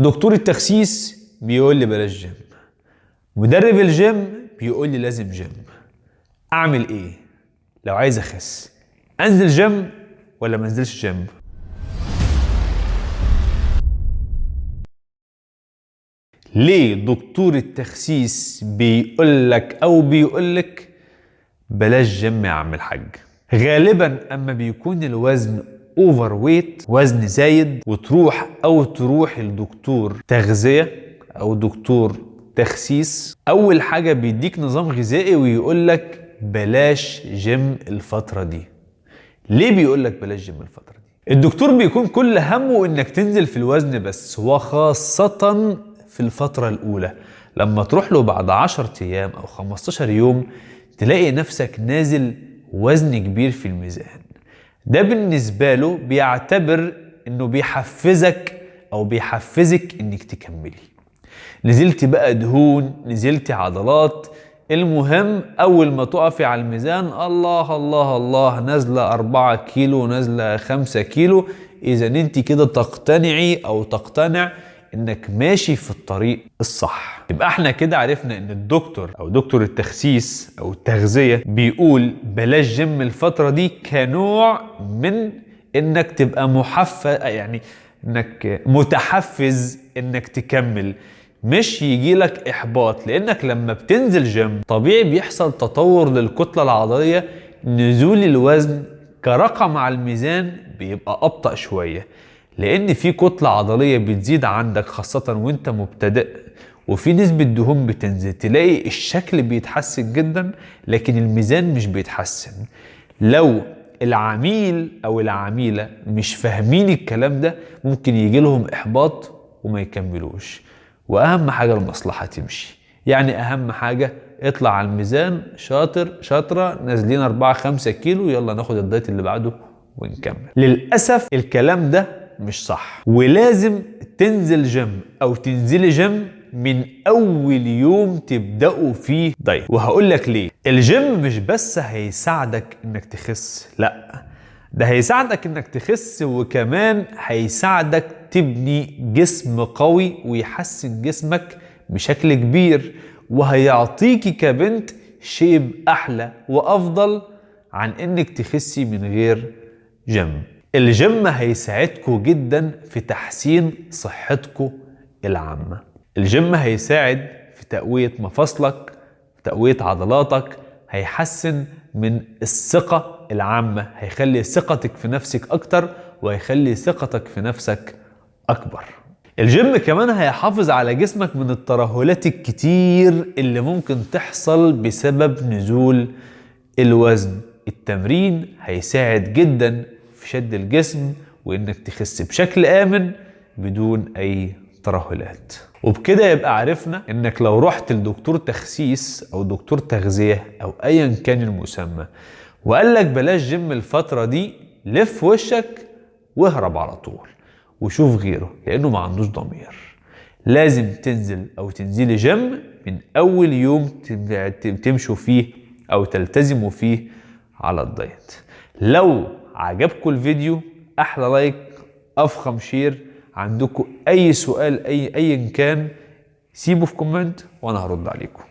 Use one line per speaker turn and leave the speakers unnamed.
دكتور التخسيس بيقول لي بلاش جيم، مدرب الجيم بيقول لي لازم جيم. اعمل ايه لو عايز اخس؟ انزل جيم ولا ما انزلش جيم؟ ليه دكتور التخسيس بيقولك بلاش جيم يا عم الحاج؟ غالبا اما بيكون الوزن اوفر ويت، وزن زايد، وتروح لدكتور تغذية او دكتور تخسيس، اول حاجة بيديك نظام غذائي ويقولك بلاش جيم الفترة دي. ليه بيقولك بلاش جيم الفترة دي؟ الدكتور بيكون كل همه انك تنزل في الوزن بس، وخاصة في الفترة الاولى. لما تروح له بعد 10 ايام او 15 يوم تلاقي نفسك نازل وزن كبير في الميزان، ده بالنسبة له بيعتبر انه بيحفزك انك تكملي. نزلت بقى دهون، نزلت عضلات، المهم اول ما تقفي على الميزان الله الله الله، نازلة 4 كيلو، نازلة 5 كيلو، اذا انت كده تقتنعي او تقتنع انك ماشي في الطريق الصح. يبقى احنا كده عرفنا ان الدكتور او دكتور التخسيس او التغذية بيقول بلاش جيم الفترة دي كنوع من انك تبقى يعني انك متحفز انك تكمل، مش يجيلك احباط. لانك لما بتنزل جيم طبيعي بيحصل تطور للكتلة العضلية، نزول الوزن كرقم على الميزان بيبقى ابطأ شوية، لان في كتلة عضلية بتزيد عندك خاصة وانت مبتدئ، وفي نسبة دهون بتنزل، تلاقي الشكل بيتحسن جدا لكن الميزان مش بيتحسن. لو العميل او العميلة مش فاهمين الكلام ده ممكن يجي لهم احباط وما يكملوش. واهم حاجة المصلحة تمشي، يعني اهم حاجة اطلع على الميزان شاطرة، نازلين 4-5 كيلو، يلا ناخد الدايت اللي بعده ونكمل. للأسف الكلام ده مش صح، ولازم تنزل جيم او تنزلي جيم من اول يوم تبدأوا فيه دايت. وهقول لك ليه. الجيم مش بس هيساعدك انك تخس، لا، ده هيساعدك انك تخس وكمان هيساعدك تبني جسم قوي ويحسن جسمك بشكل كبير، وهيعطيكي كبنت شيب احلى وافضل عن انك تخسي من غير جيم. الجيم هيساعدكم جدا في تحسين صحتكم العامة. الجيم هيساعد في تقوية مفاصلك، في تقوية عضلاتك، هيحسن من الثقة العامة، هيخلي ثقتك في نفسك أكتر وهيخلي ثقتك في نفسك أكبر. الجيم كمان هيحافظ على جسمك من الترهلات الكتير اللي ممكن تحصل بسبب نزول الوزن. التمرين هيساعد جدا في شد الجسم وإنك تخس بشكل آمن بدون أي ترهلات. وبكده يبقى عرفنا انك لو رحت لدكتور تخسيس او دكتور تغذية او ايا كان المسمى وقال لك بلاش جيم الفترة دي، لف وشك واهرب على طول وشوف غيره، لانه ما عندوش ضمير. لازم تنزل او تنزلي جيم من اول يوم تمشوا فيه او تلتزموا فيه على الدايت. لو عجبكم الفيديو احلى لايك، افخم شير. عندكم اي سؤال ايا كان سيبه في كومنت وانا هرد عليكم.